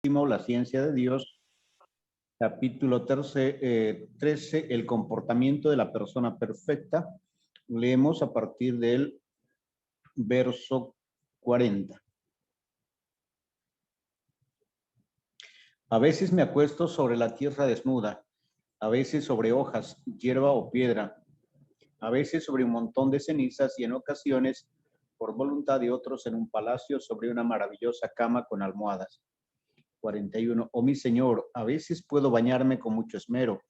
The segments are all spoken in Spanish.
La ciencia de Dios, capítulo 13, el comportamiento de la persona perfecta. Leemos a partir del verso 40. A veces me acuesto sobre la tierra desnuda, a veces sobre hojas, hierba o piedra, a veces sobre un montón de cenizas y en ocasiones, por voluntad de otros, en un palacio sobre una maravillosa cama con almohadas. 41. Oh mi Señor, a veces puedo bañarme con mucho esmero,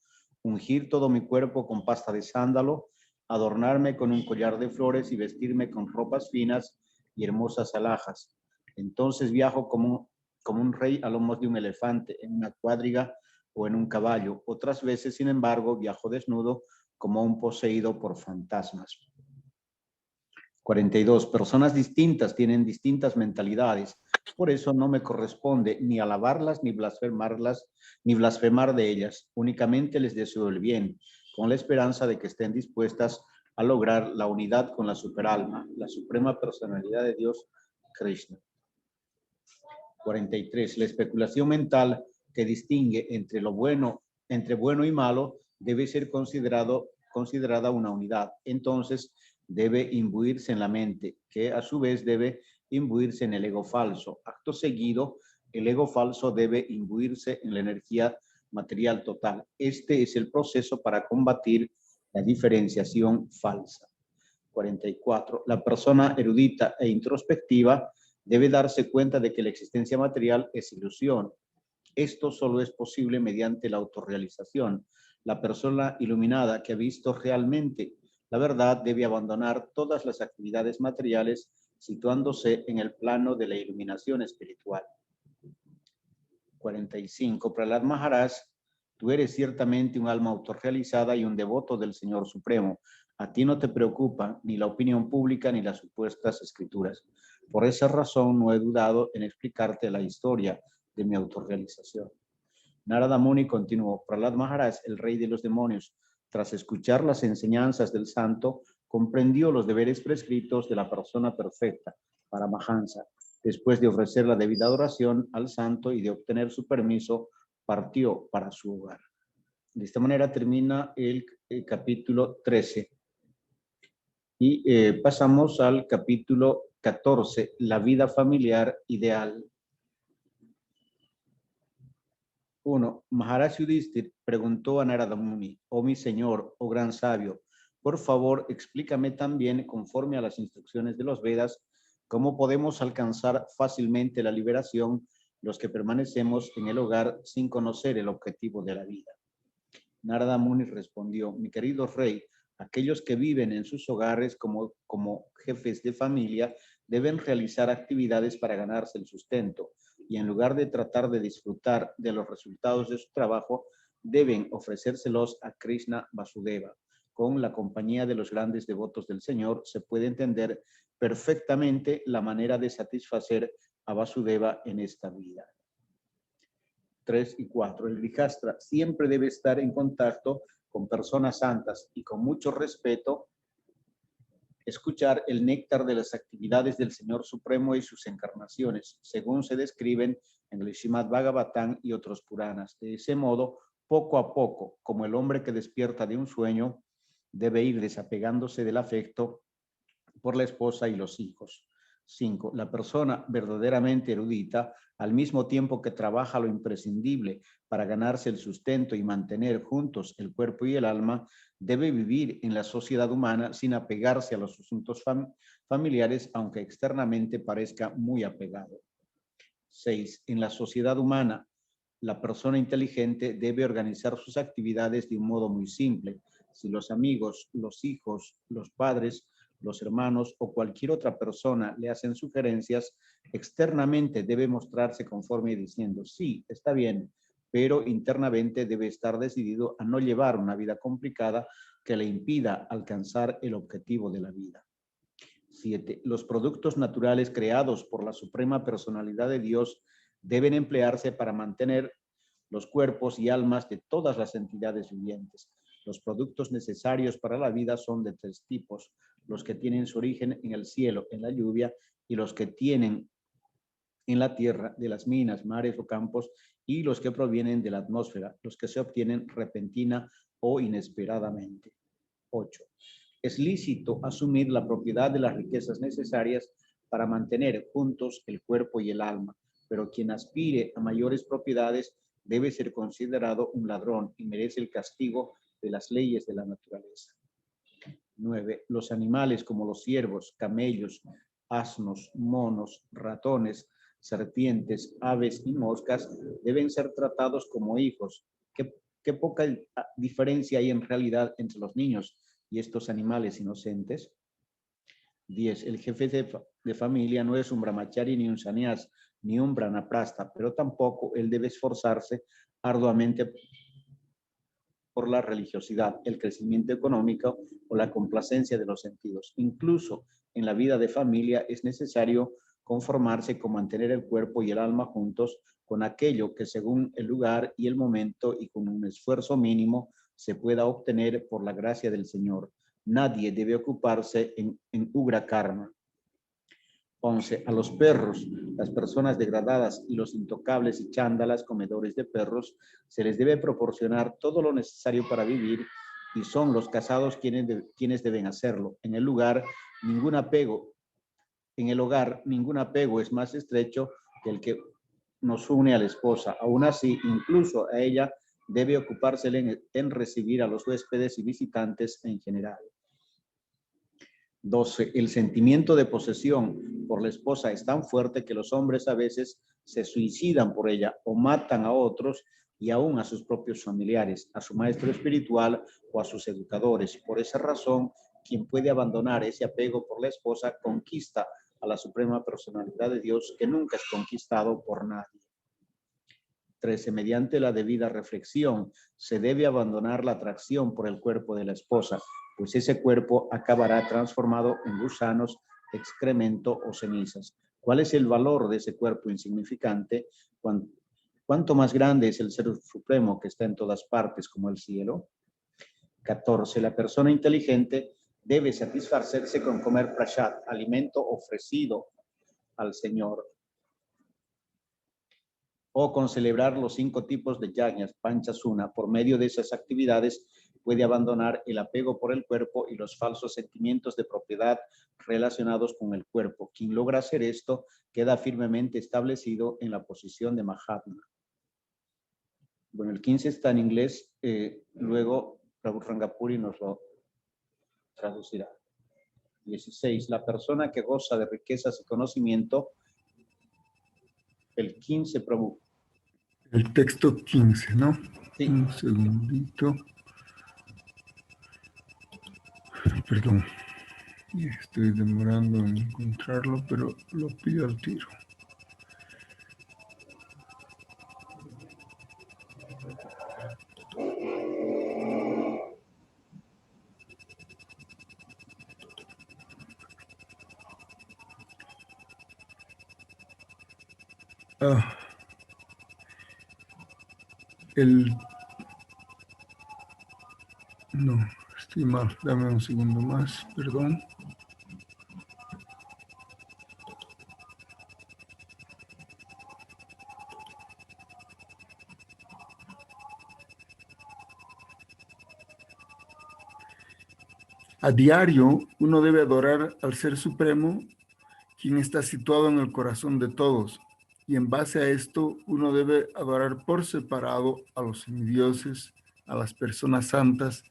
ungir todo mi cuerpo con pasta de sándalo, adornarme con un collar de flores y vestirme con ropas finas y hermosas alhajas. Entonces viajo como un rey a lomos de un elefante, en una cuadriga o en un caballo. Otras veces, sin embargo, viajo desnudo como un poseído por fantasmas. 42. Personas distintas tienen distintas mentalidades. Por eso no me corresponde ni alabarlas ni blasfemar de ellas. Únicamente les deseo el bien, con la esperanza de que estén dispuestas a lograr la unidad con la superalma, la suprema personalidad de Dios, Krishna. 43. La especulación mental que distingue entre bueno y malo debe ser considerada una unidad. Entonces debe imbuirse en la mente, que a su vez debe imbuirse en el ego falso. Acto seguido, el ego falso debe imbuirse en la energía material total. Este es el proceso para combatir la diferenciación falsa. 44. La persona erudita e introspectiva debe darse cuenta de que la existencia material es ilusión. Esto solo es posible mediante la autorrealización. La persona iluminada que ha visto realmente la verdad debe abandonar todas las actividades materiales, situándose en el plano de la iluminación espiritual. 45. Prahlad Maharaj, tú eres ciertamente un alma autorrealizada y un devoto del Señor Supremo. A ti no te preocupa ni la opinión pública ni las supuestas escrituras. Por esa razón no he dudado en explicarte la historia de mi autorrealización. Narada Muni continuó. Prahlad Maharaj, el rey de los demonios, tras escuchar las enseñanzas del santo, comprendió los deberes prescritos de la persona perfecta, Paramahansa. Después de ofrecer la debida adoración al santo y de obtener su permiso, partió para su hogar. De esta manera termina el capítulo 13. Y pasamos al capítulo 14, la vida familiar ideal. 1. Maharaj Yudhishthir preguntó a Narada Muni: oh mi señor, oh gran sabio, por favor explícame también, conforme a las instrucciones de los Vedas, cómo podemos alcanzar fácilmente la liberación los que permanecemos en el hogar sin conocer el objetivo de la vida. Narada Muni respondió: mi querido rey, aquellos que viven en sus hogares como jefes de familia deben realizar actividades para ganarse el sustento, y en lugar de tratar de disfrutar de los resultados de su trabajo, deben ofrecérselos a Krishna Vasudeva. Con la compañía de los grandes devotos del Señor se puede entender perfectamente la manera de satisfacer a Vasudeva en esta vida. 3 y 4. El Grihastra siempre debe estar en contacto con personas santas y con mucho respeto escuchar el néctar de las actividades del Señor Supremo y sus encarnaciones, según se describen en el Srimad Bhagavatam y otros Puranas. De ese modo, poco a poco, como el hombre que despierta de un sueño, debe ir desapegándose del afecto por la esposa y los hijos. 5. La persona verdaderamente erudita, al mismo tiempo que trabaja lo imprescindible para ganarse el sustento y mantener juntos el cuerpo y el alma, debe vivir en la sociedad humana sin apegarse a los asuntos familiares, aunque externamente parezca muy apegado. 6. En la sociedad humana, la persona inteligente debe organizar sus actividades de un modo muy simple. Si los amigos, los hijos, los padres, los hermanos o cualquier otra persona le hacen sugerencias, externamente debe mostrarse conforme diciendo: sí, está bien, pero internamente debe estar decidido a no llevar una vida complicada que le impida alcanzar el objetivo de la vida. 7. Los productos naturales creados por la Suprema Personalidad de Dios deben emplearse para mantener los cuerpos y almas de todas las entidades vivientes. Los productos necesarios para la vida son de 3 tipos: los que tienen su origen en el cielo, en la lluvia, y los que tienen en la tierra, de las minas, mares o campos, y los que provienen de la atmósfera, los que se obtienen repentina o inesperadamente. 8. Es lícito asumir la propiedad de las riquezas necesarias para mantener juntos el cuerpo y el alma, pero quien aspire a mayores propiedades debe ser considerado un ladrón y merece el castigo de las leyes de la naturaleza. 9. Los animales como los ciervos, camellos, asnos, monos, ratones, serpientes, aves y moscas deben ser tratados como hijos. ¿Qué poca diferencia hay en realidad entre los niños y estos animales inocentes? 10. El jefe de familia no es un brahmachari ni un sannyas, ni un brahmaprasta, pero tampoco él debe esforzarse arduamente por la religiosidad, el crecimiento económico o la complacencia de los sentidos. Incluso en la vida de familia es necesario conformarse con mantener el cuerpo y el alma juntos con aquello que según el lugar y el momento y con un esfuerzo mínimo se pueda obtener por la gracia del Señor. Nadie debe ocuparse en ugra karma. 11. A los perros, las personas degradadas y los intocables y chándalas, comedores de perros, se les debe proporcionar todo lo necesario para vivir y son los casados quienes deben hacerlo. En el hogar, ningún apego es más estrecho que el que nos une a la esposa. Aún así, incluso a ella debe ocuparse en recibir a los huéspedes y visitantes en general. 12. El sentimiento de posesión por la esposa es tan fuerte que los hombres a veces se suicidan por ella o matan a otros y aún a sus propios familiares, a su maestro espiritual o a sus educadores. Por esa razón, quien puede abandonar ese apego por la esposa conquista a la suprema personalidad de Dios que nunca es conquistado por nadie. 13. Mediante la debida reflexión, se debe abandonar la atracción por el cuerpo de la esposa, pues ese cuerpo acabará transformado en gusanos, excremento o cenizas. ¿Cuál es el valor de ese cuerpo insignificante? ¿Cuánto más grande es el Ser Supremo que está en todas partes como el cielo? 14. La persona inteligente debe satisfacerse con comer prasad, alimento ofrecido al Señor, o con celebrar los 5 tipos de yajnas, panchasuna. Por medio de esas actividades puede abandonar el apego por el cuerpo y los falsos sentimientos de propiedad relacionados con el cuerpo. Quien logra hacer esto queda firmemente establecido en la posición de Mahatma. Bueno, el 15 está en inglés, luego Prabhu Rangapuri nos lo traducirá. 16. La persona que goza de riquezas y conocimiento. El 15, Prabhu. El texto 15, ¿no? Sí. Un segundito. Perdón. Estoy demorando en encontrarlo, pero lo pido al tiro. No, estoy mal. Dame un segundo más, perdón. A diario, uno debe adorar al Ser Supremo, quien está situado en el corazón de todos. Y en base a esto, uno debe adorar por separado a los semidioses, a las personas santas,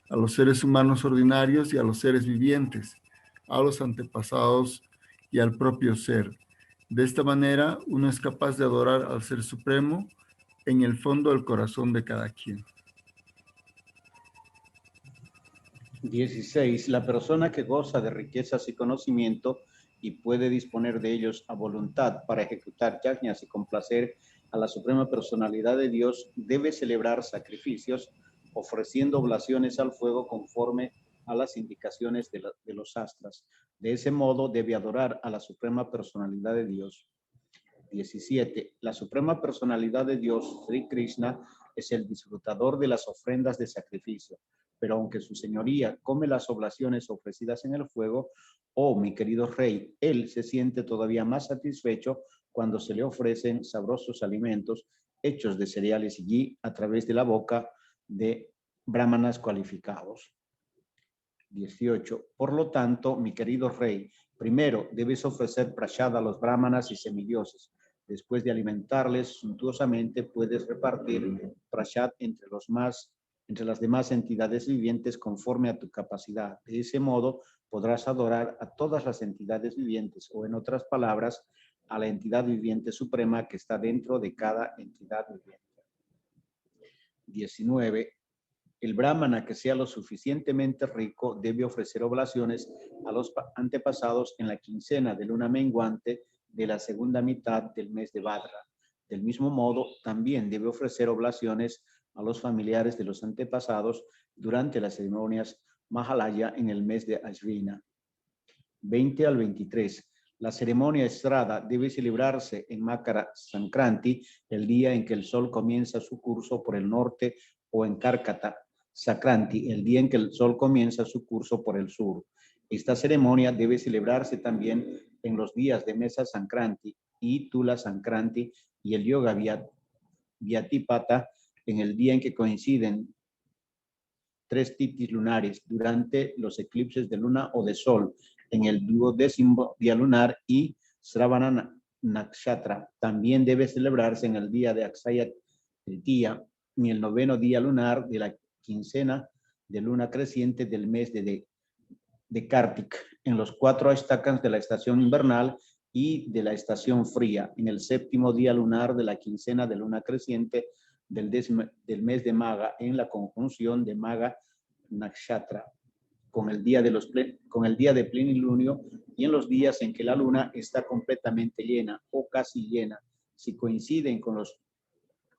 a los seres humanos ordinarios y a los seres vivientes, a los antepasados y al propio ser. De esta manera, uno es capaz de adorar al Ser Supremo en el fondo del corazón de cada quien. 16. La persona que goza de riquezas y conocimiento y puede disponer de ellos a voluntad para ejecutar yajnas y complacer a la Suprema Personalidad de Dios debe celebrar sacrificios ofreciendo oblaciones al fuego conforme a las indicaciones de los astras. De ese modo debe adorar a la Suprema Personalidad de Dios. 17. La Suprema Personalidad de Dios, Sri Krishna, es el disfrutador de las ofrendas de sacrificio, pero aunque su señoría come las oblaciones ofrecidas en el fuego, oh mi querido rey, él se siente todavía más satisfecho cuando se le ofrecen sabrosos alimentos hechos de cereales y ghee a través de la boca de brahmanas cualificados. 18. Por lo tanto, mi querido rey, primero debes ofrecer prashad a los brahmanas y semidioses. Después de alimentarles suntuosamente, puedes repartir prashad entre las demás entidades vivientes conforme a tu capacidad. De ese modo, podrás adorar a todas las entidades vivientes, o en otras palabras, a la entidad viviente suprema que está dentro de cada entidad viviente. 19. El brahmana que sea lo suficientemente rico debe ofrecer oblaciones a los antepasados en la quincena de luna menguante de la segunda mitad del mes de Bhadra. Del mismo modo, también debe ofrecer oblaciones a los familiares de los antepasados durante las ceremonias Mahalaya en el mes de Ashvina. 20 al 23. La ceremonia Estrada debe celebrarse en Makara Sankranti, el día en que el sol comienza su curso por el norte, o en Karkata Sakranti, el día en que el sol comienza su curso por el sur. Esta ceremonia debe celebrarse también en los días de Mesa Sankranti y Tula Sankranti y el Yoga Vyatipata en el día en que coinciden 3 titis lunares durante los eclipses de luna o de sol en el 12º día lunar y Sravana Nakshatra. También debe celebrarse en el día de Akshaya Tritiya y el 9º día lunar de la quincena de luna creciente del mes de Kartik, en los 4 astakans de la estación invernal y de la estación fría, en el 7º día lunar de la quincena de luna creciente del mes de Maga, en la conjunción de Maga Nakshatra, con el día de plenilunio y en los días en que la luna está completamente llena o casi llena. Si coinciden con los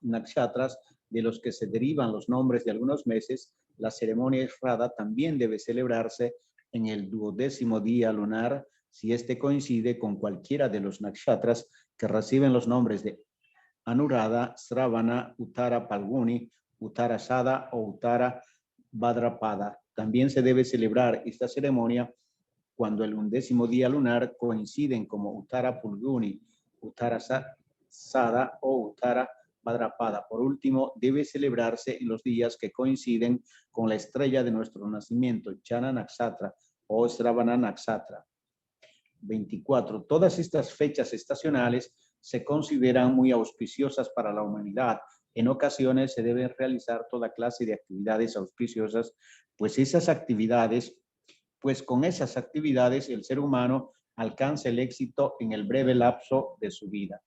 nakshatras de los que se derivan los nombres de algunos meses, la ceremonia Shraddha también debe celebrarse en el 12º día lunar si este coincide con cualquiera de los nakshatras que reciben los nombres de Anuradha, Sravana, Uttara Palguni, Uttara Sada o Uttara Bhadrapada. También se debe celebrar esta ceremonia cuando el 11º día lunar coinciden como Uttara Pulguni, Uttara Sada o Uttara Bhadrapada. Por último, debe celebrarse en los días que coinciden con la estrella de nuestro nacimiento, Chana Nakshatra o Sravana Nakshatra. 24. Todas estas fechas estacionales se consideran muy auspiciosas para la humanidad. En ocasiones se deben realizar toda clase de actividades auspiciosas, pues con esas actividades el ser humano alcanza el éxito en el breve lapso de su vida.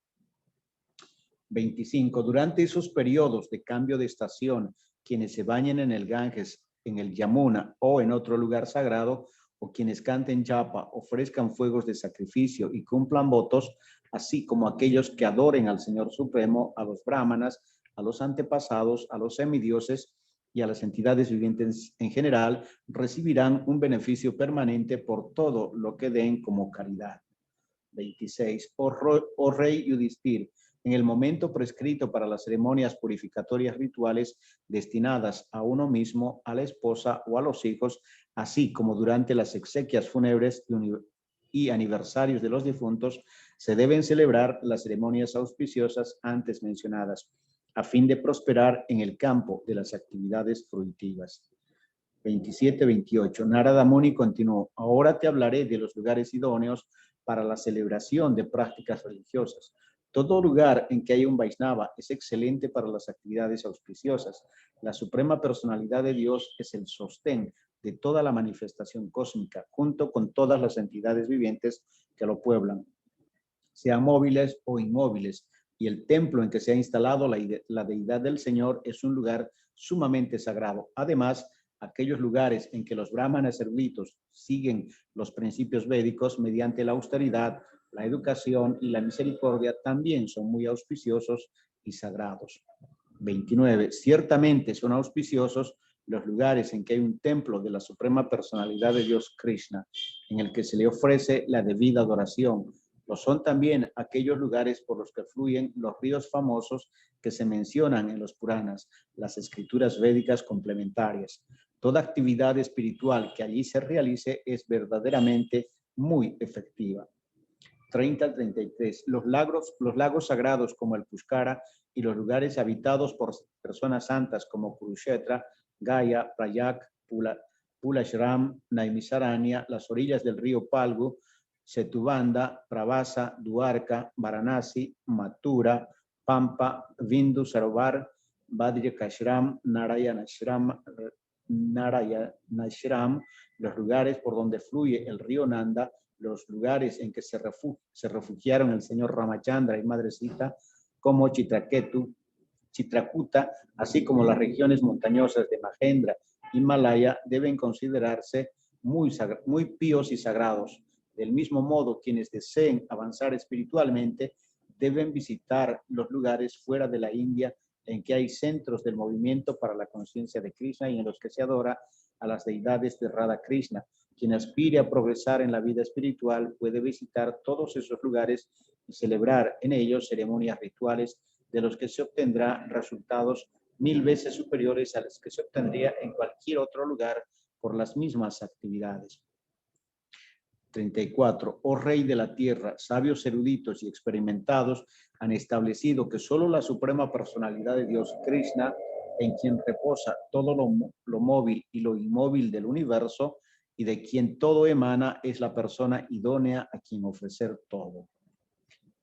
25. Durante esos periodos de cambio de estación, quienes se bañen en el Ganges, en el Yamuna o en otro lugar sagrado, o quienes canten japa, ofrezcan fuegos de sacrificio y cumplan votos, así como aquellos que adoren al Señor Supremo, a los brahmanas, a los antepasados, a los semidioses y a las entidades vivientes en general, recibirán un beneficio permanente por todo lo que den como caridad. 26. Oh rey Yudhishthir, en el momento prescrito para las ceremonias purificatorias rituales destinadas a uno mismo, a la esposa o a los hijos, así como durante las exequias fúnebres y aniversarios de los difuntos, se deben celebrar las ceremonias auspiciosas antes mencionadas, a fin de prosperar en el campo de las actividades fruitivas. 27-28. Narada Muni continuó: ahora te hablaré de los lugares idóneos para la celebración de prácticas religiosas. Todo lugar en que haya un Vaishnava es excelente para las actividades auspiciosas. La suprema personalidad de Dios es el sostén de toda la manifestación cósmica, junto con todas las entidades vivientes que lo pueblan, sean móviles o inmóviles, y el templo en que se ha instalado la deidad del Señor es un lugar sumamente sagrado. Además, aquellos lugares en que los brahmanes eruditos siguen los principios védicos mediante la austeridad, la educación y la misericordia también son muy auspiciosos y sagrados. 29. Ciertamente son auspiciosos los lugares en que hay un templo de la suprema personalidad de Dios Krishna, en el que se le ofrece la debida adoración. Lo son también aquellos lugares por los que fluyen los ríos famosos que se mencionan en los Puranas, las escrituras védicas complementarias. Toda actividad espiritual que allí se realice es verdaderamente muy efectiva. 30 al 33. Los lagos sagrados como el Pushkara y los lugares habitados por personas santas como Kurukshetra, Gaya, Prayak, Pulashram, Naimisaranya, las orillas del río Palgu, Setubanda, Pravasa, Duarca, Varanasi, Mathura, Pampa, Vindu, Sarovar, Badrikashram, Narayanashram, los lugares por donde fluye el río Nanda, los lugares en que se refugiaron el señor Ramachandra y Madre Sita, como Chitrakuta, así como las regiones montañosas de Mahendra, Himalaya, deben considerarse muy píos y sagrados. Del mismo modo, quienes deseen avanzar espiritualmente deben visitar los lugares fuera de la India en que hay centros del movimiento para la conciencia de Krishna y en los que se adora a las deidades de Radha Krishna. Quien aspire a progresar en la vida espiritual puede visitar todos esos lugares y celebrar en ellos ceremonias rituales de los que se obtendrá resultados 1000 veces superiores a los que se obtendría en cualquier otro lugar por las mismas actividades. 34. Oh Rey de la Tierra, sabios eruditos y experimentados han establecido que solo la suprema personalidad de Dios, Krishna, en quien reposa todo lo móvil y lo inmóvil del universo, y de quien todo emana, es la persona idónea a quien ofrecer todo.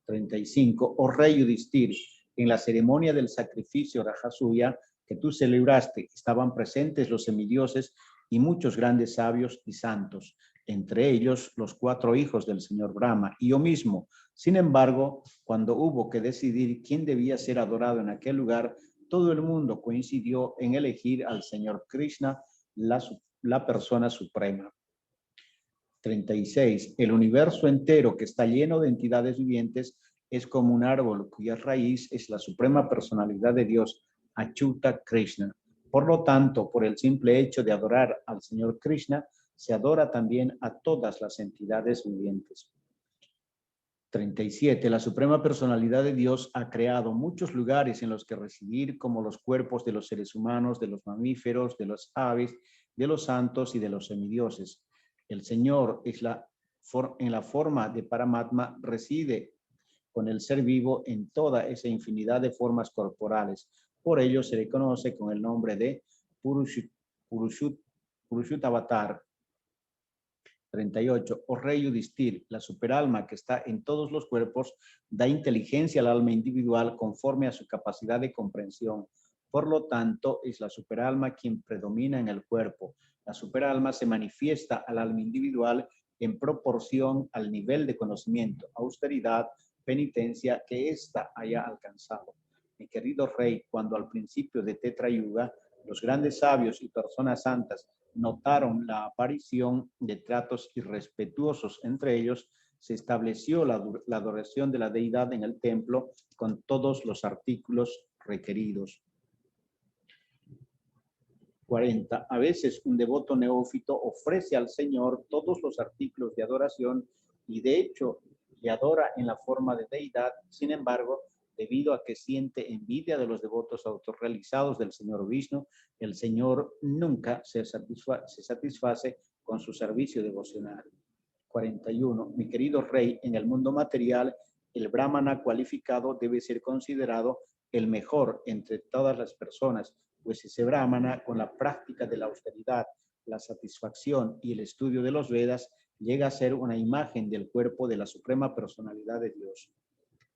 35. Oh Rey Yudhishthir, en la ceremonia del sacrificio Rajasuya que tú celebraste, estaban presentes los semidioses y muchos grandes sabios y santos, entre ellos los 4 hijos del señor Brahma y yo mismo. Sin embargo, cuando hubo que decidir quién debía ser adorado en aquel lugar, todo el mundo coincidió en elegir al señor Krishna, la persona suprema. 36. El universo entero, que está lleno de entidades vivientes, es como un árbol cuya raíz es la suprema personalidad de Dios, Achyuta Krishna. Por lo tanto, por el simple hecho de adorar al señor Krishna, se adora también a todas las entidades vivientes. 37. La suprema personalidad de Dios ha creado muchos lugares en los que residir, como los cuerpos de los seres humanos, de los mamíferos, de las aves, de los santos y de los semidioses. El Señor en la forma de Paramatma reside con el ser vivo en toda esa infinidad de formas corporales. Por ello se le conoce con el nombre de Purushutavatar. 38. Oh Rey Yudhishthir, la superalma que está en todos los cuerpos da inteligencia al alma individual conforme a su capacidad de comprensión. Por lo tanto, es la superalma quien predomina en el cuerpo. La superalma se manifiesta al alma individual en proporción al nivel de conocimiento, austeridad, penitencia que ésta haya alcanzado. Mi querido Rey, cuando al principio de Tetra Yuga, los grandes sabios y personas santas notaron la aparición de tratos irrespetuosos entre ellos, se estableció la adoración de la deidad en el templo con todos los artículos requeridos. 40. A veces un devoto neófito ofrece al Señor todos los artículos de adoración y de hecho le adora en la forma de deidad. Sin embargo, debido a que siente envidia de los devotos autorrealizados del Señor Vishnu, el Señor nunca se satisface con su servicio devocional. 41. Mi querido Rey, en el mundo material, el brahmana cualificado debe ser considerado el mejor entre todas las personas, pues ese brahmana, con la práctica de la austeridad, la satisfacción y el estudio de los Vedas, llega a ser una imagen del cuerpo de la suprema personalidad de Dios.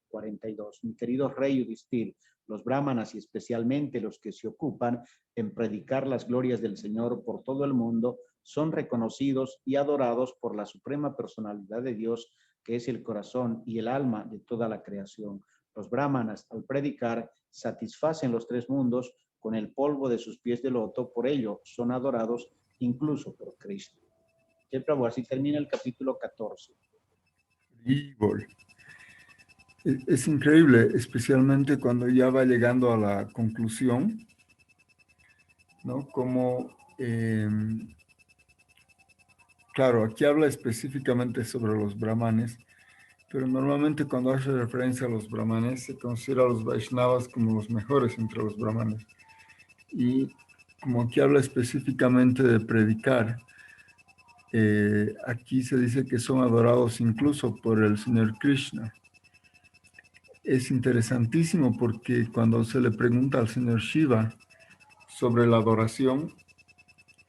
42. Mi querido Rey Yudhishthir, los brahmanas y especialmente los que se ocupan en predicar las glorias del Señor por todo el mundo son reconocidos y adorados por la suprema personalidad de Dios, que es el corazón y el alma de toda la creación. Los brahmanas, al predicar, satisfacen los 3 mundos con el polvo de sus pies de loto, por ello son adorados incluso por Cristo. Así termina el capítulo 14. Es increíble, especialmente cuando ya va llegando a la conclusión, ¿no? Como, claro, aquí habla específicamente sobre los brahmanes, pero normalmente cuando hace referencia a los brahmanes se considera a los Vaishnavas como los mejores entre los brahmanes. Y como aquí habla específicamente de predicar, aquí se dice que son adorados incluso por el Señor Krishna. Es interesantísimo porque cuando se le pregunta al Señor Shiva sobre la adoración,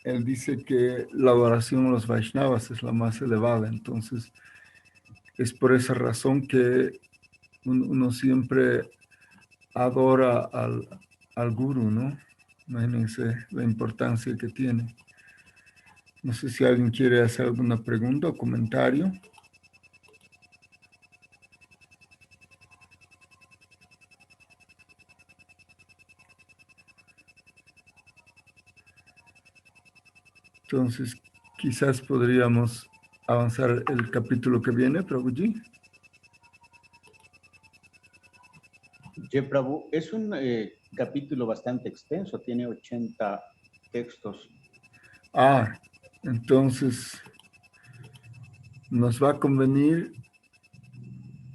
él dice que la adoración a los Vaishnavas es la más elevada. Entonces, es por esa razón que uno siempre adora al gurú, ¿no? Imagínense la importancia que tiene. No sé si alguien quiere hacer alguna pregunta o comentario. Entonces, quizás podríamos avanzar el capítulo que viene, Prabhuji. Prabhu, es un capítulo bastante extenso, tiene 80 textos. Entonces nos va a convenir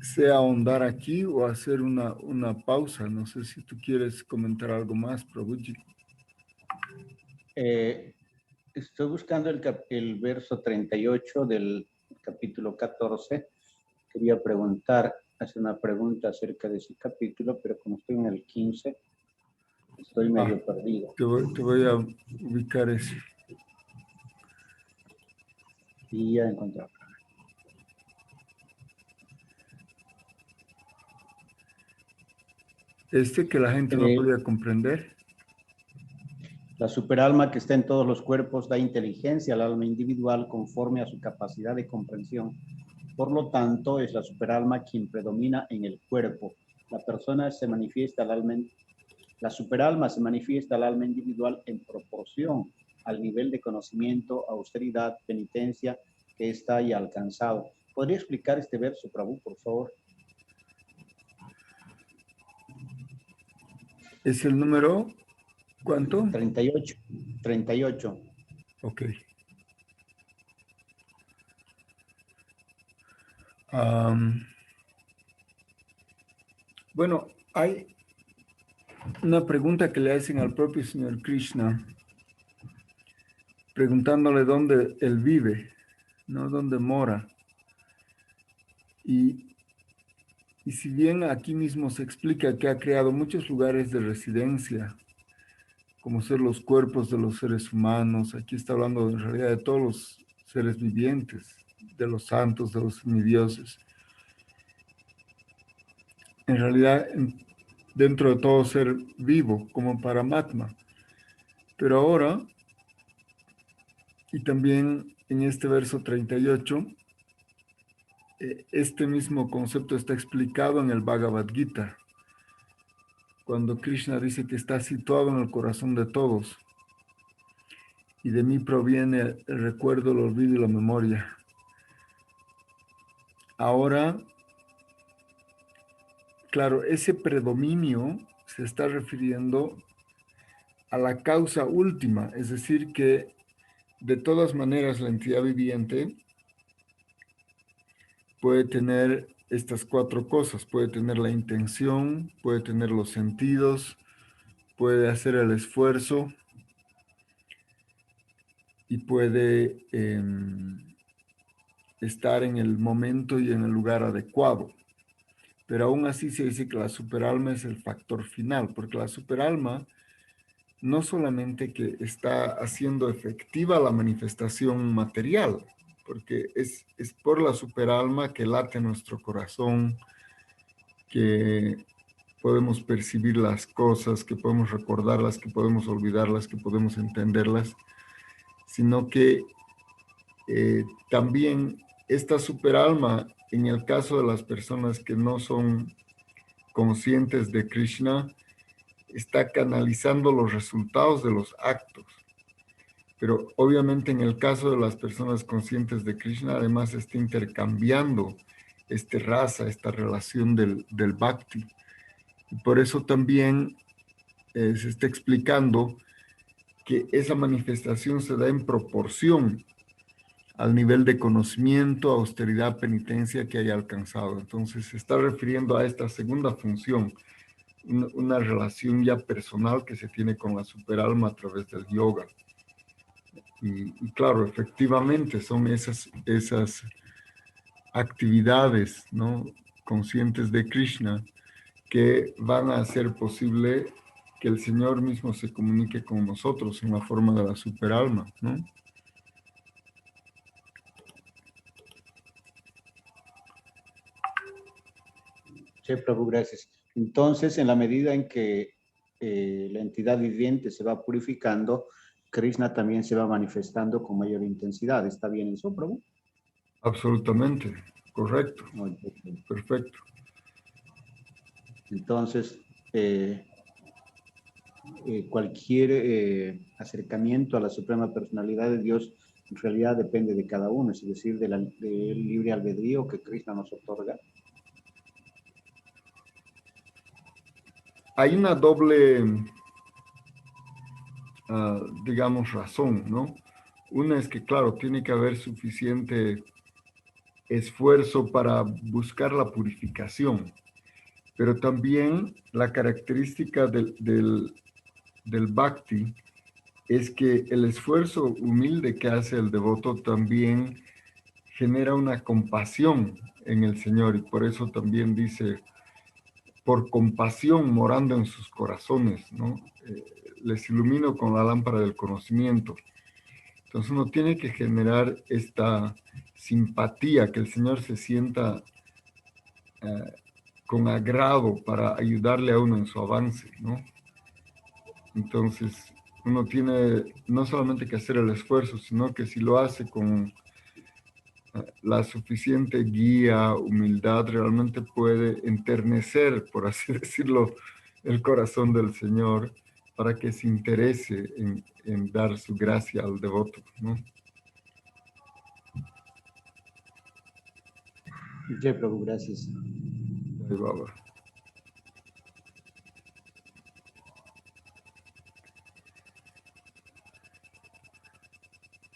sea ahondar aquí o hacer una pausa. No sé si tú quieres comentar algo más, Prabhuji. Estoy buscando el verso 38 del capítulo 14. Quería hacer una pregunta acerca de ese capítulo, pero como estoy en el 15, estoy medio perdido. Te voy a ubicar ese. Y ya encontré. Que la gente no podía comprender. La superalma que está en todos los cuerpos da inteligencia al alma individual conforme a su capacidad de comprensión. Por lo tanto, es la superalma quien predomina en el cuerpo. La superalma se manifiesta al alma individual en proporción al nivel de conocimiento, austeridad, penitencia que ésta haya alcanzado. ¿Podría explicar este verso, Prabhu, por favor? ¿Es el número cuánto? 38. 38. Ok. Bueno, hay una pregunta que le hacen al propio señor Krishna, preguntándole dónde él vive, ¿no? Dónde mora. Y si bien aquí mismo se explica que ha creado muchos lugares de residencia, como ser los cuerpos de los seres humanos, aquí está hablando en realidad de todos los seres vivientes, de los santos, de los semidioses. En realidad, dentro de todo ser vivo, como Paramatma. Pero ahora, y también en este verso 38, este mismo concepto está explicado en el Bhagavad Gita, cuando Krishna dice que está situado en el corazón de todos, y de mí proviene el recuerdo, el olvido y la memoria. Ahora, claro, ese predominio se está refiriendo a la causa última, es decir, que de todas maneras la entidad viviente puede tener estas cuatro cosas, puede tener la intención, puede tener los sentidos, puede hacer el esfuerzo y puede estar en el momento y en el lugar adecuado. Pero aún así se dice que la superalma es el factor final, porque la superalma no solamente que está haciendo efectiva la manifestación material, porque es por la superalma que late nuestro corazón, que podemos percibir las cosas, que podemos recordarlas, que podemos olvidarlas, que podemos entenderlas, sino que también esta superalma, en el caso de las personas que no son conscientes de Krishna, está canalizando los resultados de los actos. Pero obviamente en el caso de las personas conscientes de Krishna, además está intercambiando este rasa, esta relación del bhakti. Y por eso también se está explicando que esa manifestación se da en proporción al nivel de conocimiento, austeridad, penitencia que haya alcanzado. Entonces se está refiriendo a esta segunda función, una relación ya personal que se tiene con la superalma a través del yoga. Y claro, efectivamente son esas actividades, ¿no?, conscientes de Krishna que van a hacer posible que el Señor mismo se comunique con nosotros en la forma de la superalma, ¿no? Sí, Prabhu, gracias. Entonces, en la medida en que la entidad viviente se va purificando, Krishna también se va manifestando con mayor intensidad. ¿Está bien eso, Prabhu? Absolutamente, correcto, Ok. perfecto. Entonces, cualquier acercamiento a la Suprema Personalidad de Dios en realidad depende de cada uno, es decir, del libre albedrío que Krishna nos otorga. Hay una doble, digamos, razón, ¿no? Una es que, claro, tiene que haber suficiente esfuerzo para buscar la purificación, pero también la característica del bhakti es que el esfuerzo humilde que hace el devoto también genera una compasión en el Señor, y por eso también dice, por compasión morando en sus corazones, ¿no? Les ilumino con la lámpara del conocimiento. Entonces uno tiene que generar esta simpatía, que el Señor se sienta con agrado para ayudarle a uno en su avance, ¿no? Entonces uno tiene no solamente que hacer el esfuerzo, sino que si lo hace con la suficiente guía, humildad, realmente puede enternecer, por así decirlo, el corazón del Señor para que se interese en dar su gracia al devoto, ¿no? Sí, Prabhu, gracias. Ahí va.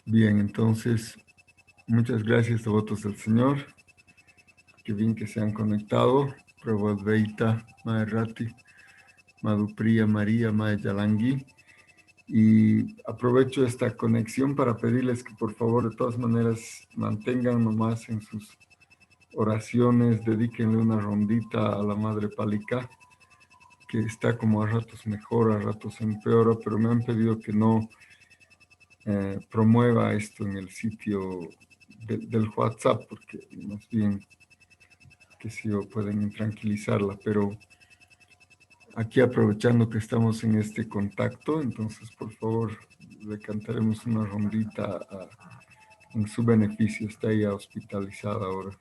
Bien, entonces, muchas gracias, devotos del Señor. Qué bien que se han conectado. Prabhu Advaita, Mae Rati, Madhupriya María, Mae Yalangi. Y aprovecho esta conexión para pedirles que por favor de todas maneras mantengan nomás en sus oraciones, dedíquenle una rondita a la Madre Palika, que está como a ratos mejor, a ratos empeora, pero me han pedido que no promueva esto en el sitio del WhatsApp, porque más bien, que si pueden tranquilizarla, pero aquí aprovechando que estamos en este contacto, entonces por favor le cantaremos una rondita en su beneficio. Está ella hospitalizada ahora.